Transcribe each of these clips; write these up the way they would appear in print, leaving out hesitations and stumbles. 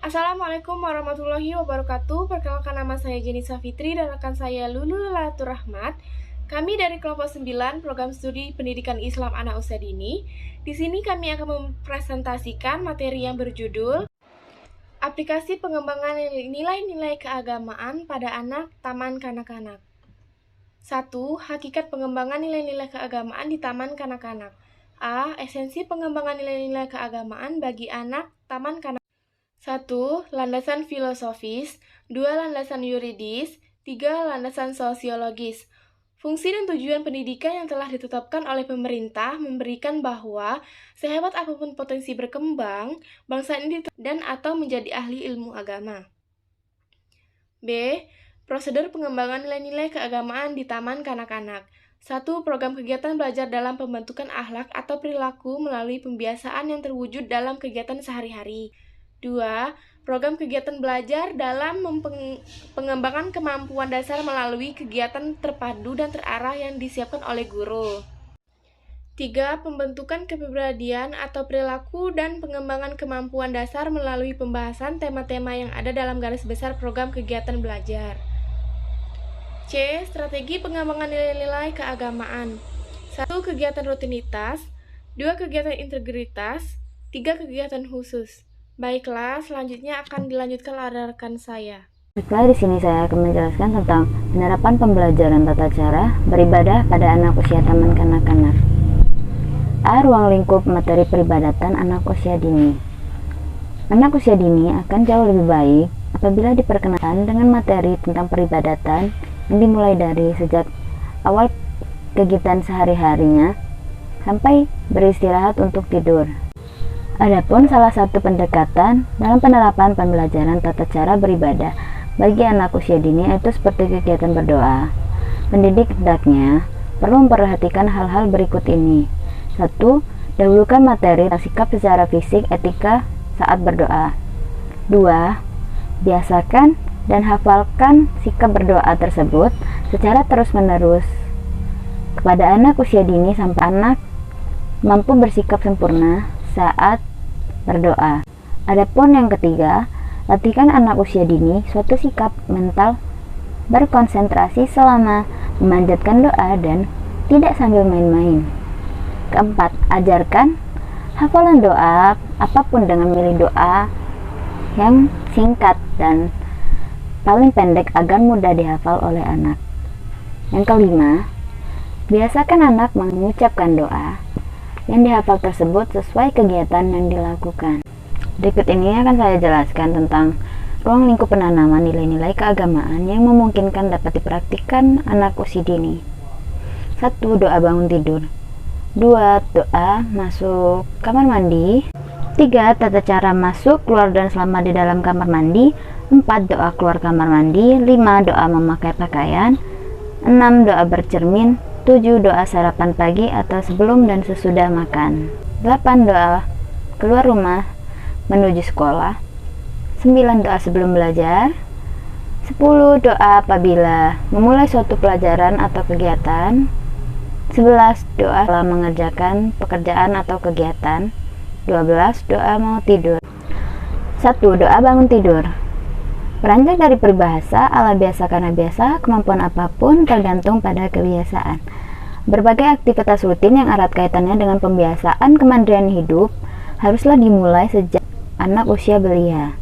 Assalamualaikum warahmatullahi wabarakatuh. Perkenalkan, nama saya Jenny Safitri dan rekan saya Lulu Lelatur Rahmat. Kami dari kelompok 9 program studi pendidikan Islam anak usia dini. Di sini kami akan mempresentasikan materi yang berjudul Aplikasi Pengembangan Nilai-nilai Keagamaan pada Anak Taman Kanak-kanak. 1. Hakikat pengembangan nilai-nilai keagamaan di taman kanak-kanak. A. Esensi pengembangan nilai-nilai keagamaan bagi anak taman kanak. 1. Landasan filosofis. 2. Landasan yuridis. 3. Landasan sosiologis. Fungsi dan tujuan pendidikan yang telah ditetapkan oleh pemerintah memberikan bahwa sehebat apapun potensi berkembang, bangsa ini dan atau menjadi ahli ilmu agama. B. Prosedur pengembangan nilai-nilai keagamaan di taman kanak-kanak. 1. Program kegiatan belajar dalam pembentukan akhlak atau perilaku melalui pembiasaan yang terwujud dalam kegiatan sehari-hari. 2. Program kegiatan belajar dalam pengembangan kemampuan dasar melalui kegiatan terpadu dan terarah yang disiapkan oleh guru. 3. Pembentukan kepribadian atau perilaku dan pengembangan kemampuan dasar melalui pembahasan tema-tema yang ada dalam garis besar program kegiatan belajar. C. Strategi pengembangan nilai-nilai keagamaan. 1. Kegiatan rutinitas. 2. Kegiatan integritas. 3. Kegiatan khusus. Baiklah, selanjutnya akan dilanjutkan oleh rekan saya. Baiklah, di sini saya akan menjelaskan tentang penerapan pembelajaran tata cara beribadah pada anak usia taman kanak-kanak. A. Ruang lingkup materi peribadatan anak usia dini. Anak usia dini akan jauh lebih baik apabila diperkenalkan dengan materi tentang peribadatan yang dimulai dari sejak awal kegiatan sehari-harinya sampai beristirahat untuk tidur. Adapun salah satu pendekatan dalam penerapan pembelajaran tata cara beribadah bagi anak usia dini yaitu seperti kegiatan berdoa. Pendidik hendaknya perlu memperhatikan hal-hal berikut ini. 1. Dahulukan materi tentang sikap secara fisik etika saat berdoa. 2. Biasakan dan hafalkan sikap berdoa tersebut secara terus-menerus kepada anak usia dini sampai anak mampu bersikap sempurna saat berdoa. Adapun yang ketiga, latihkan anak usia dini suatu sikap mental berkonsentrasi selama memanjatkan doa dan tidak sambil main-main. Keempat, ajarkan hafalan doa apapun dengan milih doa yang singkat dan paling pendek agar mudah dihafal oleh anak. Yang kelima, biasakan anak mengucapkan doa yang dihafal tersebut sesuai kegiatan yang dilakukan. Berikut ini akan saya jelaskan tentang ruang lingkup penanaman nilai-nilai keagamaan yang memungkinkan dapat dipraktikkan anak usia dini. 1. Doa bangun tidur. 2. Doa masuk kamar mandi. 3. Tata cara masuk, keluar, dan selama di dalam kamar mandi. 4. Doa keluar kamar mandi. 5. Doa memakai pakaian. 6. Doa bercermin. 7. Doa sarapan pagi atau sebelum dan sesudah makan. 8. Doa keluar rumah menuju sekolah. 9. Doa sebelum belajar. 10. Doa apabila memulai suatu pelajaran atau kegiatan. 11. Doa setelah mengerjakan pekerjaan atau kegiatan. 12. Doa mau tidur. 1. Doa bangun tidur. Beranjak dari peribahasa ala biasa karena biasa, kemampuan apapun tergantung pada kebiasaan. Berbagai aktivitas rutin yang erat kaitannya dengan pembiasaan kemandirian hidup haruslah dimulai sejak anak usia belia.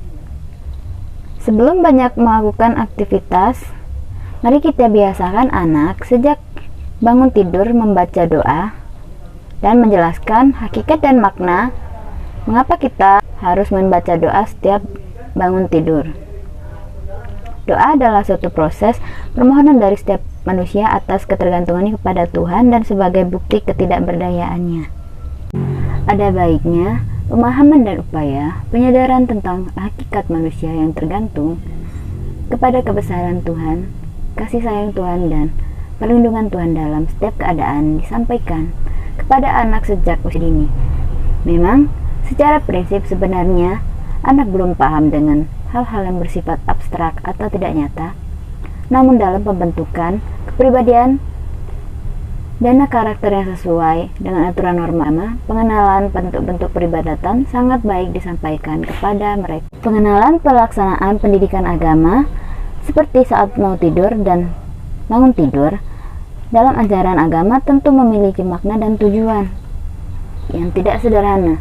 Sebelum banyak melakukan aktivitas, mari kita biasakan anak sejak bangun tidur membaca doa dan menjelaskan hakikat dan makna mengapa kita harus membaca doa setiap bangun tidur. Doa adalah suatu proses permohonan dari setiap manusia atas ketergantungannya kepada Tuhan dan sebagai bukti ketidakberdayaannya. Ada baiknya pemahaman dan upaya penyadaran tentang hakikat manusia yang tergantung kepada kebesaran Tuhan, kasih sayang Tuhan, dan perlindungan Tuhan dalam setiap keadaan disampaikan kepada anak sejak usia dini. Memang, secara prinsip sebenarnya anak belum paham dengan hal-hal yang bersifat abstrak atau tidak nyata, namun dalam pembentukan kepribadian Dana karakter yang sesuai dengan aturan norma, pengenalan bentuk-bentuk peribadatan sangat baik disampaikan kepada mereka. Pengenalan pelaksanaan pendidikan agama seperti saat mau tidur dan bangun tidur dalam ajaran agama tentu memiliki makna dan tujuan yang tidak sederhana.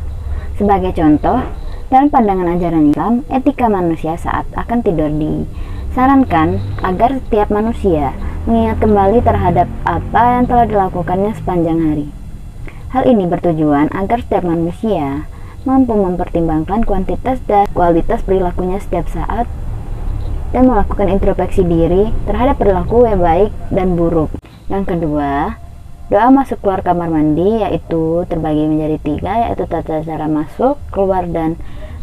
Sebagai contoh, dalam pandangan ajaran Islam, etika manusia saat akan tidur disarankan agar setiap manusia mengingat kembali terhadap apa yang telah dilakukannya sepanjang hari. Hal ini bertujuan agar setiap manusia mampu mempertimbangkan kuantitas dan kualitas perilakunya setiap saat dan melakukan introspeksi diri terhadap perilaku yang baik dan buruk. Yang kedua, doa masuk keluar kamar mandi yaitu terbagi menjadi 3, yaitu tata cara masuk, keluar, dan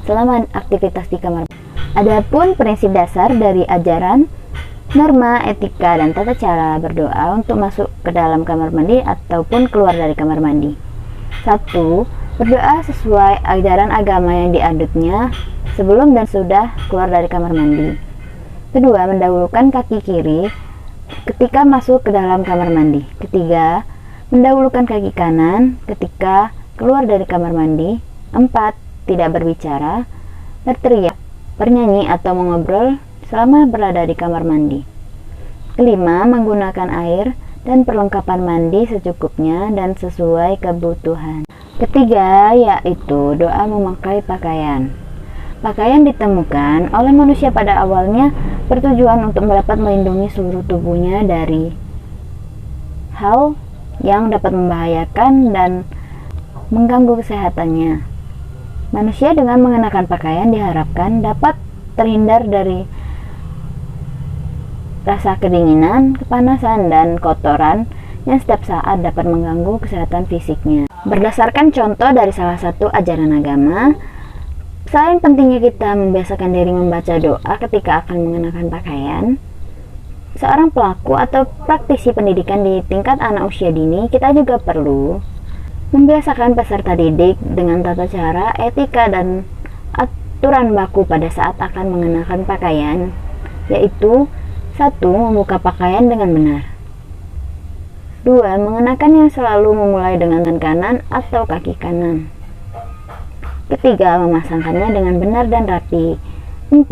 selama aktivitas di kamar mandi. Adapun prinsip dasar dari ajaran, norma, etika, dan tata cara berdoa untuk masuk ke dalam kamar mandi ataupun keluar dari kamar mandi. 1. Berdoa sesuai ajaran agama yang dianutnya sebelum dan sudah keluar dari kamar mandi. Kedua, mendahulukan kaki kiri ketika masuk ke dalam kamar mandi. Ketiga, mendahulukan kaki kanan ketika keluar dari kamar mandi. 4. Tidak berbicara, berteriak, bernyanyi, atau mengobrol selama berada di kamar mandi. Kelima, menggunakan air dan perlengkapan mandi secukupnya dan sesuai kebutuhan. Ketiga, yaitu doa memakai pakaian. Pakaian ditemukan oleh manusia pada awalnya bertujuan untuk dapat melindungi seluruh tubuhnya dari hal yang dapat membahayakan dan mengganggu kesehatannya. Manusia dengan mengenakan pakaian diharapkan dapat terhindar dari rasa kedinginan, kepanasan, dan kotoran yang setiap saat dapat mengganggu kesehatan fisiknya. Berdasarkan contoh dari salah satu ajaran agama, selain pentingnya kita membiasakan diri membaca doa ketika akan mengenakan pakaian, seorang pelaku atau praktisi pendidikan di tingkat anak usia dini, kita juga perlu membiasakan peserta didik dengan tata cara, etika, dan aturan baku pada saat akan mengenakan pakaian, yaitu 1. Membuka pakaian dengan benar. 2. Mengenakannya selalu memulai dengan tangan kanan atau kaki kanan. 3. Memasangkannya dengan benar dan rapi. 4.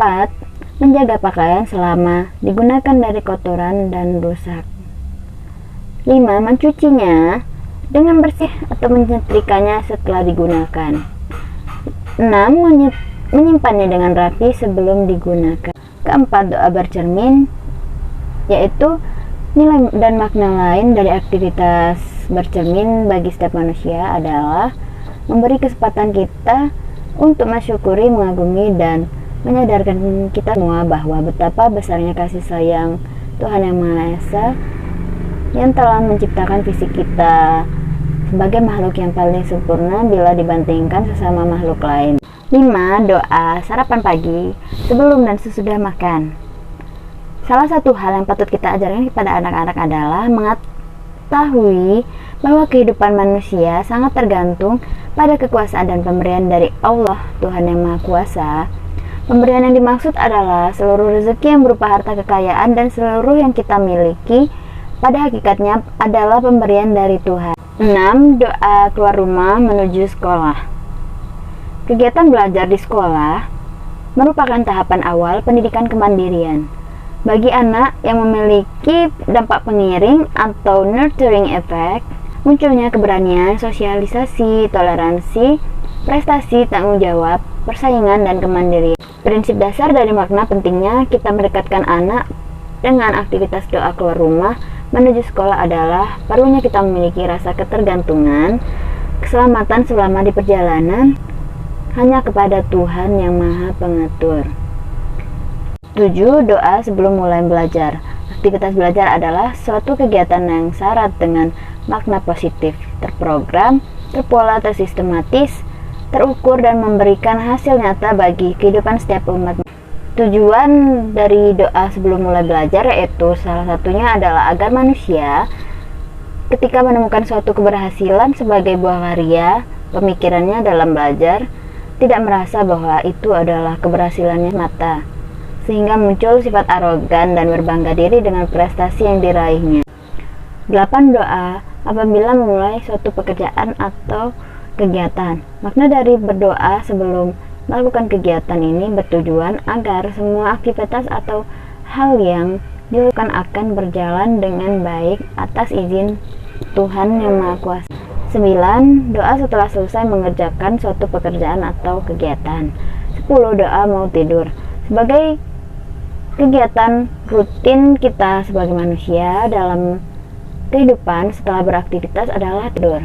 Menjaga pakaian selama digunakan dari kotoran dan rusak. 5. Mencucinya dengan bersih atau menyetrikanya setelah digunakan. 6. Menyimpannya dengan rapi sebelum digunakan. 4. Doa bercermin, yaitu nilai dan makna lain dari aktivitas bercermin bagi setiap manusia adalah memberi kesempatan kita untuk mensyukuri, mengagumi, dan menyadarkan kita semua bahwa betapa besarnya kasih sayang Tuhan Yang Maha Esa yang telah menciptakan fisik kita sebagai makhluk yang paling sempurna bila dibandingkan sesama makhluk lain. 5. Doa sarapan pagi sebelum dan sesudah makan. Salah satu hal yang patut kita ajarkan kepada anak-anak adalah mengetahui bahwa kehidupan manusia sangat tergantung pada kekuasaan dan pemberian dari Allah, Tuhan Yang Maha Kuasa. Pemberian yang dimaksud adalah seluruh rezeki yang berupa harta kekayaan dan seluruh yang kita miliki pada hakikatnya adalah pemberian dari Tuhan. 6. Doa keluar rumah menuju sekolah. Kegiatan belajar di sekolah merupakan tahapan awal pendidikan kemandirian. Bagi anak yang memiliki dampak pengiring atau nurturing effect, munculnya keberanian, sosialisasi, toleransi, prestasi, tanggung jawab, persaingan, dan kemandirian. Prinsip dasar dari makna pentingnya kita mendekatkan anak dengan aktivitas doa keluar rumah menuju sekolah adalah perlunya kita memiliki rasa ketergantungan, keselamatan selama di perjalanan hanya kepada Tuhan Yang Maha Pengatur. 7. Doa sebelum mulai belajar. Aktivitas belajar adalah suatu kegiatan yang syarat dengan makna positif, terprogram, terpola, tersistematis, terukur, dan memberikan hasil nyata bagi kehidupan setiap umat. Tujuan dari doa sebelum mulai belajar yaitu salah satunya adalah agar manusia ketika menemukan suatu keberhasilan sebagai buah karya pemikirannya dalam belajar tidak merasa bahwa itu adalah keberhasilannya semata, sehingga muncul sifat arogan dan berbangga diri dengan prestasi yang diraihnya. 8. Doa apabila memulai suatu pekerjaan atau kegiatan. Makna dari berdoa sebelum melakukan kegiatan ini bertujuan agar semua aktivitas atau hal yang dilakukan akan berjalan dengan baik atas izin Tuhan Yang Maha Kuasa. 9. Doa setelah selesai mengerjakan suatu pekerjaan atau kegiatan. 10. Doa mau tidur. Sebagai kegiatan rutin kita sebagai manusia dalam kehidupan setelah beraktivitas adalah tidur.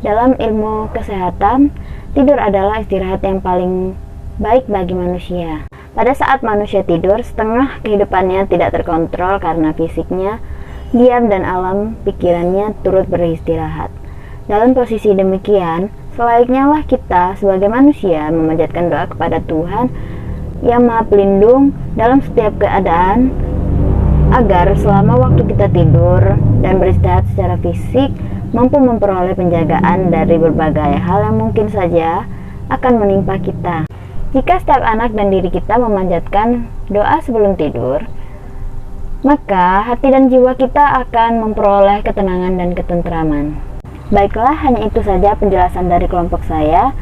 Dalam ilmu kesehatan, tidur adalah istirahat yang paling baik bagi manusia. Pada saat manusia tidur, setengah kehidupannya tidak terkontrol karena fisiknya diam dan alam pikirannya turut beristirahat. Dalam posisi demikian, selayaknya lah kita sebagai manusia memanjatkan doa kepada Tuhan Yang Maha Pelindung dalam setiap keadaan, agar selama waktu kita tidur dan beristirahat secara fisik mampu memperoleh penjagaan dari berbagai hal yang mungkin saja akan menimpa kita. Jika setiap anak dan diri kita memanjatkan doa sebelum tidur, maka hati dan jiwa kita akan memperoleh ketenangan dan ketentraman. Baiklah, hanya itu saja penjelasan dari kelompok saya.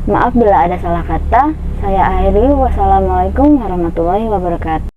Maaf bila ada salah kata. Saya akhiri. Wassalamualaikum warahmatullahi wabarakatuh.